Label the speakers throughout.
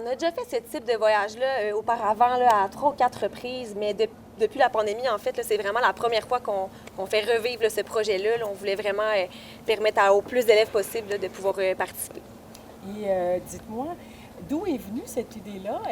Speaker 1: On a déjà fait ce type de voyage-là auparavant là, à 3 ou 4 reprises, mais depuis la pandémie, en fait, là, c'est vraiment la première fois qu'on fait revivre là, ce projet-là. Là. On voulait vraiment permettre au plus d'élèves possible là, de pouvoir participer.
Speaker 2: Et dites-moi, d'où est venue cette idée-là?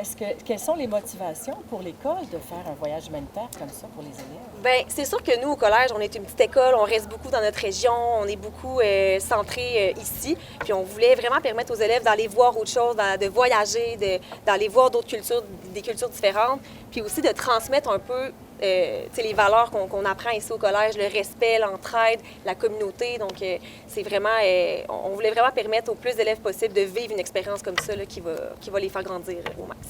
Speaker 2: Quelles sont les motivations pour l'école de faire un voyage humanitaire comme ça pour les élèves?
Speaker 1: Bien, c'est sûr que nous, au collège, on est une petite école, on reste beaucoup dans notre région, on est beaucoup centré ici. Puis on voulait vraiment permettre aux élèves d'aller voir autre chose, de voyager, d'aller voir d'autres cultures, des cultures différentes, puis aussi de transmettre un peu les valeurs qu'on apprend ici au collège, le respect, l'entraide, la communauté. Donc, c'est vraiment, on voulait vraiment permettre au plus d'élèves possible de vivre une expérience comme ça là, qui va les faire grandir au max.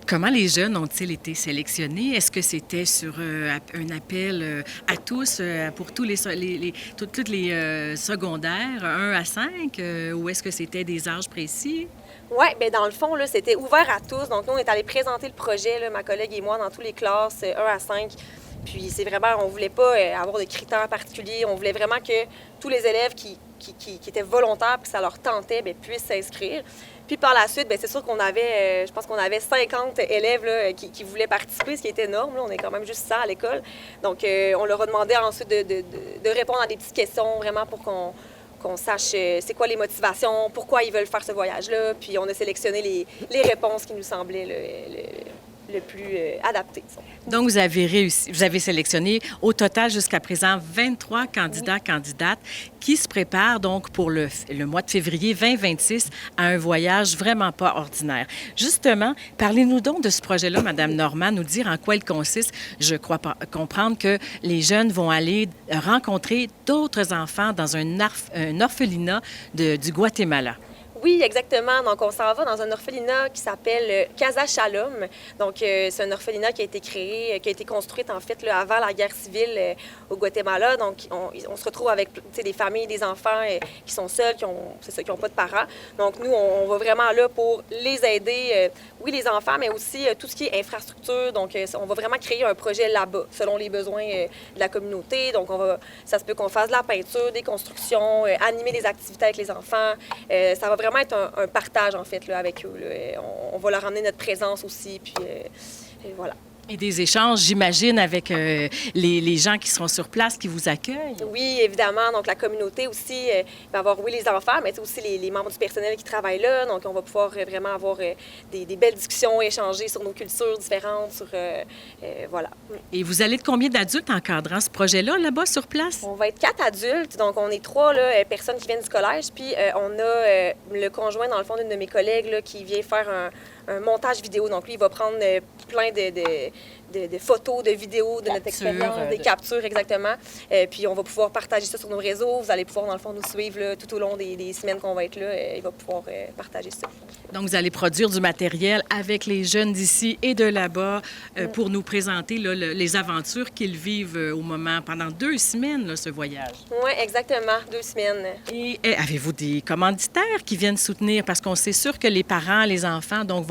Speaker 3: Comment les jeunes ont-ils été sélectionnés? Est-ce que c'était sur un appel à tous, pour tous toutes les secondaires, 1 à 5, ou est-ce que c'était des âges précis?
Speaker 1: Oui, bien dans le fond, là, c'était ouvert à tous. Donc, nous, on est allé présenter le projet, là, ma collègue et moi, dans toutes les classes, 1 à 5. Puis, c'est vraiment, on ne voulait pas avoir de critères particuliers. On voulait vraiment que tous les élèves qui étaient volontaires et que ça leur tentait, bien, puissent s'inscrire. Puis, par la suite, bien, c'est sûr qu'on avait, je pense qu'on avait 50 élèves là, qui voulaient participer, ce qui est énorme. Là. On est quand même juste 100 à l'école. Donc, on leur a demandé ensuite de répondre à des petites questions, vraiment pour qu'on sache c'est quoi les motivations, pourquoi ils veulent faire ce voyage-là. Puis on a sélectionné les réponses qui nous semblaient le plus adaptées.
Speaker 3: Donc, vous avez sélectionné au total jusqu'à présent 23 candidats, candidates qui se préparent donc pour le mois de février 2026 à un voyage vraiment pas ordinaire. Justement, parlez-nous donc de ce projet-là, Madame Normand, nous dire en quoi il consiste. Je crois comprendre que les jeunes vont aller rencontrer d'autres enfants dans un orphelinat du Guatemala.
Speaker 1: Oui, exactement. Donc, on s'en va dans un orphelinat qui s'appelle Casa Shalom. Donc, c'est un orphelinat qui a été créé, qui a été construit, en fait, là, avant la guerre civile au Guatemala. Donc, on se retrouve avec des familles, des enfants qui sont seuls, qui n'ont pas de parents. Donc, nous, on va vraiment là pour les aider, oui, les enfants, mais aussi tout ce qui est infrastructure. Donc, on va vraiment créer un projet là-bas, selon les besoins de la communauté. Donc, ça se peut qu'on fasse de la peinture, des constructions, animer des activités avec les enfants. Ça va vraiment être un partage, en fait, là, avec eux. Là. On va leur ramener notre présence aussi, puis voilà.
Speaker 3: Et des échanges, j'imagine, avec les gens qui seront sur place, qui vous accueillent.
Speaker 1: Oui, évidemment. Donc, la communauté aussi va avoir, oui, les enfants, mais aussi les membres du personnel qui travaillent là. Donc, on va pouvoir vraiment avoir des belles discussions, échanger sur nos cultures différentes, voilà.
Speaker 3: Et vous allez de combien d'adultes encadrant ce projet-là, là-bas, sur place?
Speaker 1: On va être 4 adultes. Donc, on est 3 là, personnes qui viennent du collège. Puis, on a le conjoint, dans le fond, d'une de mes collègues là, qui vient faire un montage vidéo. Donc, lui, il va prendre plein de photos, de vidéos de notre expérience, des captures, exactement. Puis, on va pouvoir partager ça sur nos réseaux. Vous allez pouvoir, dans le fond, nous suivre là, tout au long des semaines qu'on va être là. Il va pouvoir partager ça.
Speaker 3: Donc, vous allez produire du matériel avec les jeunes d'ici et de là-bas pour nous présenter là, les aventures qu'ils vivent au moment, pendant 2 semaines, là, ce voyage.
Speaker 1: Oui, exactement, 2 semaines.
Speaker 3: Et avez-vous des commanditaires qui viennent soutenir? Parce qu'on sait sûr que les parents, les enfants, donc,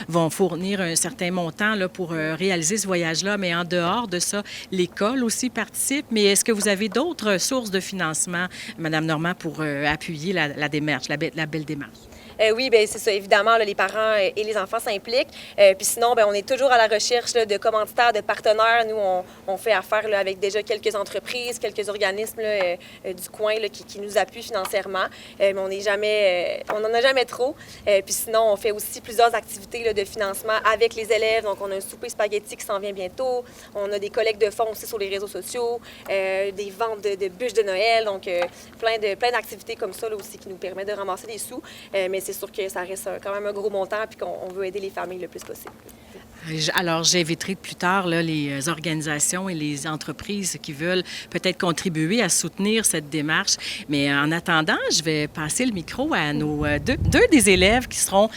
Speaker 3: vont fournir un certain montant là, pour réaliser ce voyage-là. Mais en dehors de ça, l'école aussi participe. Mais est-ce que vous avez d'autres sources de financement, Madame Normand, pour appuyer la démarche, la belle démarche?
Speaker 1: Oui, bien c'est ça. Évidemment, là, les parents et les enfants s'impliquent. Puis sinon, bien, on est toujours à la recherche là, de commanditaires, de partenaires. Nous, on fait affaire là, avec déjà quelques entreprises, quelques organismes là, du coin là, qui nous appuient financièrement. Mais on n'en a jamais trop. Puis sinon, on fait aussi plusieurs activités là, de financement avec les élèves. Donc, on a un souper spaghetti qui s'en vient bientôt. On a des collectes de fonds aussi sur les réseaux sociaux, des ventes de bûches de Noël. Donc, plein d'activités comme ça là, aussi qui nous permettent de ramasser des sous. Mais c'est sûr que ça reste quand même un gros montant puis qu'on veut aider les familles le plus possible.
Speaker 3: Alors, j'inviterai plus tard là, les organisations et les entreprises qui veulent peut-être contribuer à soutenir cette démarche. Mais en attendant, je vais passer le micro à nos deux des élèves qui seront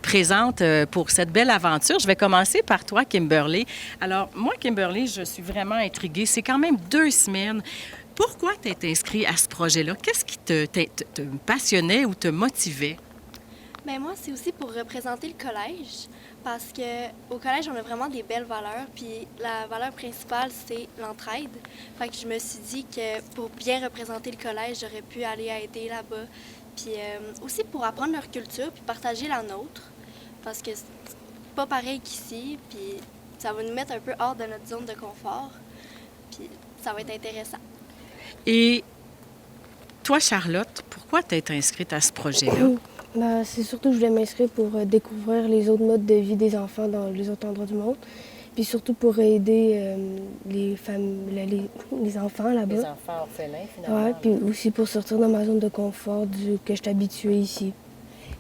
Speaker 3: présentes pour cette belle aventure. Je vais commencer par toi, Kimberly. Alors, moi, Kimberly, je suis vraiment intriguée. C'est quand même 2 semaines. Pourquoi t'es inscrit à ce projet-là? Qu'est-ce qui te passionnait ou te motivait?
Speaker 4: Bien, moi, c'est aussi pour représenter le collège, parce qu'au collège, on a vraiment des belles valeurs, puis la valeur principale, c'est l'entraide. Fait que je me suis dit que pour bien représenter le collège, j'aurais pu aller aider là-bas. Puis aussi pour apprendre leur culture, puis partager la nôtre. parce que c'est pas pareil qu'ici, puis ça va nous mettre un peu hors de notre zone de confort, puis ça va être intéressant.
Speaker 3: Et toi, Charlotte, pourquoi t'es inscrite à ce projet-là?
Speaker 5: Ben, c'est surtout que je voulais m'inscrire pour découvrir les autres modes de vie des enfants dans les autres endroits du monde. Puis surtout pour aider les enfants là-bas.
Speaker 2: Les enfants orphelins, finalement.
Speaker 5: Ouais, puis aussi pour sortir de ma zone de confort que je suis habituée ici.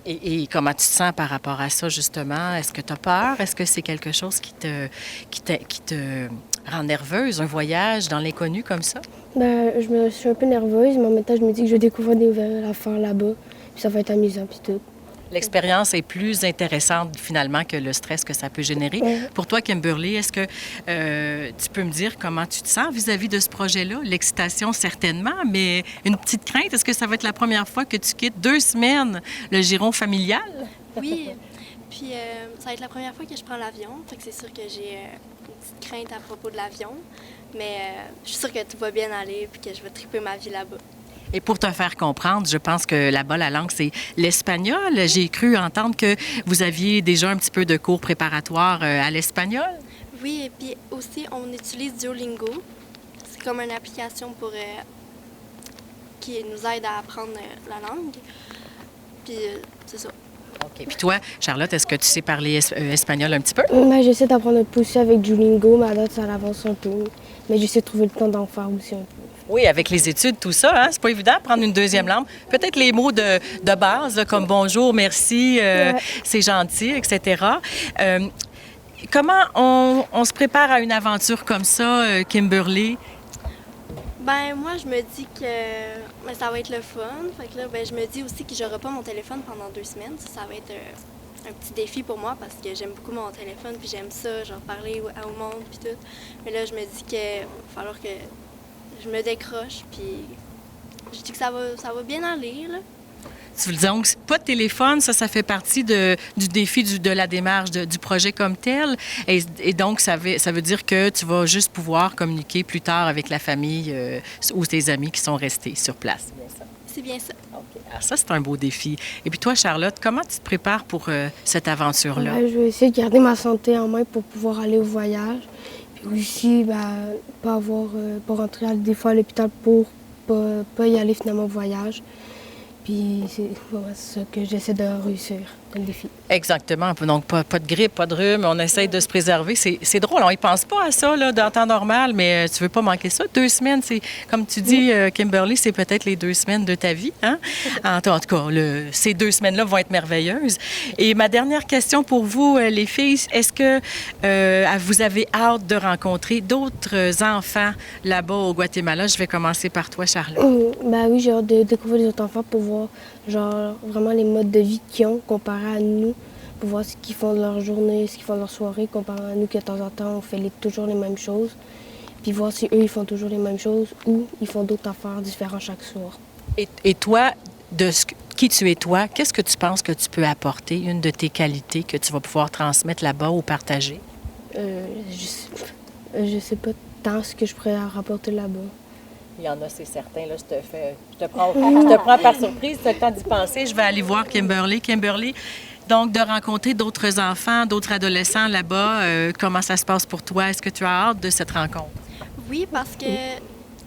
Speaker 3: Et comment tu te sens par rapport à ça, justement? Est-ce que tu as peur? Est-ce que c'est quelque chose qui te rend nerveuse, un voyage dans l'inconnu comme ça?
Speaker 5: Ben, je suis un peu nerveuse, mais en même temps, je me dis que je vais découvrir des nouvelles affaires là-bas. Puis ça va être amusant, puis tout.
Speaker 3: L'expérience est plus intéressante, finalement, que le stress que ça peut générer.
Speaker 5: Ouais.
Speaker 3: Pour toi, Kimberly, est-ce que tu peux me dire comment tu te sens vis-à-vis de ce projet-là? L'excitation, certainement, mais une petite crainte. Est-ce que ça va être la première fois que tu quittes 2 semaines le giron familial?
Speaker 4: Oui, puis ça va être la première fois que je prends l'avion, fait que c'est sûr que j'ai une petite crainte à propos de l'avion, mais je suis sûre que tout va bien aller puis que je vais triper ma vie là-bas.
Speaker 3: Et pour te faire comprendre, je pense que là-bas, la langue, c'est l'espagnol. J'ai cru entendre que vous aviez déjà un petit peu de cours préparatoires à l'espagnol.
Speaker 4: Oui, et puis aussi, on utilise Duolingo. C'est comme une application qui nous aide à apprendre la langue. Puis c'est ça.
Speaker 3: OK. Puis toi, Charlotte, est-ce que tu sais parler espagnol un petit peu?
Speaker 5: Ben, j'essaie d'apprendre un peu aussi avec Duolingo, mais à date, ça avance un peu. Mais j'essaie de trouver le temps d'en faire aussi un peu.
Speaker 3: Oui, avec les études, tout ça, hein? C'est pas évident de prendre une deuxième langue. Peut-être les mots de base, là, comme bonjour, merci, c'est gentil, etc. Comment on se prépare à une aventure comme ça, Kimberly?
Speaker 4: Ben moi, je me dis que ça va être le fun. Fait que là, ben, je me dis aussi que j'aurai pas mon téléphone pendant 2 semaines. Ça va être un petit défi pour moi parce que j'aime beaucoup mon téléphone puis j'aime ça, genre parler au monde puis tout. Mais là, je me dis qu'il va falloir que je me décroche puis je dis que ça va bien aller, là.
Speaker 3: Donc, pas de téléphone, ça fait partie du défi de la démarche du projet comme tel. Et donc, ça veut dire que tu vas juste pouvoir communiquer plus tard avec la famille ou tes amis qui sont restés sur place. C'est bien ça?
Speaker 4: C'est bien ça.
Speaker 3: OK. Alors, ça, c'est un beau défi. Et puis toi, Charlotte, comment tu te prépares pour cette aventure-là?
Speaker 5: Ben, je vais essayer de garder ma santé en main pour pouvoir aller au voyage. Puis aussi, pas rentrer des fois à l'hôpital pour pas y aller finalement au voyage. Puis c'est ça que j'essaie de réussir, le défi.
Speaker 3: Exactement. Donc, pas de grippe, pas de rhume. On essaye de se préserver. C'est drôle. On y pense pas à ça là, dans le temps normal, mais tu veux pas manquer ça. 2 semaines, c'est, comme tu dis, Kimberly, c'est peut-être les 2 semaines de ta vie. Hein? En tout cas, ces 2 semaines-là vont être merveilleuses. Et ma dernière question pour vous, les filles, est-ce que vous avez hâte de rencontrer d'autres enfants là-bas au Guatemala? Je vais commencer par toi, Charlotte.
Speaker 5: Ben oui, j'ai hâte de découvrir les autres enfants pour voir genre vraiment les modes de vie qu'ils ont comparé à nous, pour voir ce qu'ils font de leur journée, ce qu'ils font de leur soirée, comparé à nous que de temps en temps on fait toujours les mêmes choses, puis voir si eux ils font toujours les mêmes choses ou ils font d'autres affaires différentes chaque soir.
Speaker 3: Et toi, qui tu es toi, qu'est-ce que tu penses que tu peux apporter, une de tes qualités que tu vas pouvoir transmettre là-bas ou partager?
Speaker 5: Je sais pas tant ce que je pourrais rapporter là-bas.
Speaker 3: Il y en a, c'est certain. Là, je te prends par surprise. Tu as le temps d'y penser. Je vais aller voir Kimberly. Kimberly, donc, de rencontrer d'autres enfants, d'autres adolescents là-bas, comment ça se passe pour toi? Est-ce que tu as hâte de cette rencontre?
Speaker 4: Oui, parce que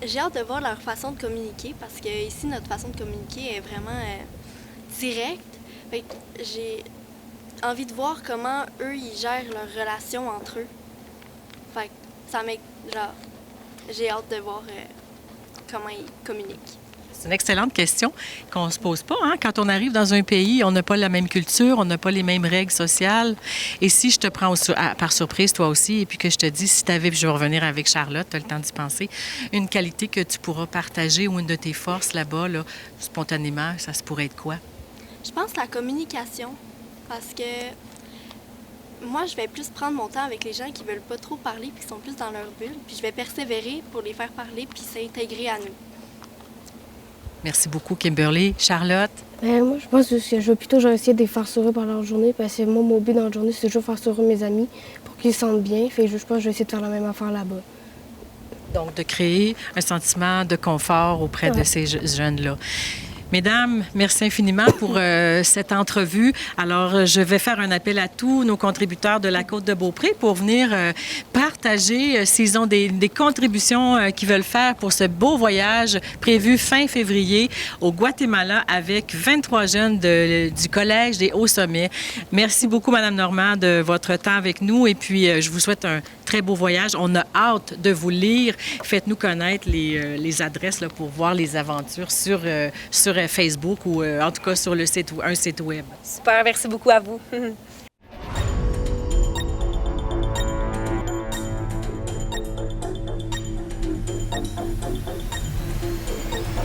Speaker 4: j'ai hâte de voir leur façon de communiquer, parce que ici, notre façon de communiquer est vraiment directe. Fait que j'ai envie de voir comment eux, ils gèrent leurs relations entre eux. Fait que j'ai hâte de voir comment ils communiquent.
Speaker 3: C'est une excellente question qu'on ne se pose pas. Hein? Quand on arrive dans un pays, on n'a pas la même culture, on n'a pas les mêmes règles sociales. Et si je te prends par surprise, toi aussi, et puis que je te dis, si tu avais, puis je vais revenir avec Charlotte, tu as le temps d'y penser, une qualité que tu pourras partager ou une de tes forces là-bas, là, spontanément, ça se pourrait être quoi?
Speaker 4: Je pense la communication, parce que moi, je vais plus prendre mon temps avec les gens qui veulent pas trop parler puis qui sont plus dans leur bulle, puis je vais persévérer pour les faire parler puis s'intégrer à nous.
Speaker 3: Merci beaucoup, Kimberly. Charlotte?
Speaker 5: Moi, je pense que je vais plutôt essayer de les faire sourire par leur journée, parce que moi, mon but dans la journée, c'est toujours faire sourire mes amis pour qu'ils se sentent bien. Fait que je pense que je vais essayer de faire la même affaire là-bas.
Speaker 3: Donc, de créer un sentiment de confort auprès de ces jeunes-là. Mesdames, merci infiniment pour cette entrevue. Alors, je vais faire un appel à tous nos contributeurs de la Côte-de-Beaupré pour venir partager s'ils ont des contributions qu'ils veulent faire pour ce beau voyage prévu fin février au Guatemala avec 23 jeunes du Collège des Hauts-Sommets. Merci beaucoup, Madame Normand, de votre temps avec nous. Et puis, je vous souhaite un très beau voyage. On a hâte de vous lire. Faites-nous connaître les adresses là, pour voir les aventures sur Facebook ou en tout cas sur un site web.
Speaker 1: Super, merci beaucoup à vous.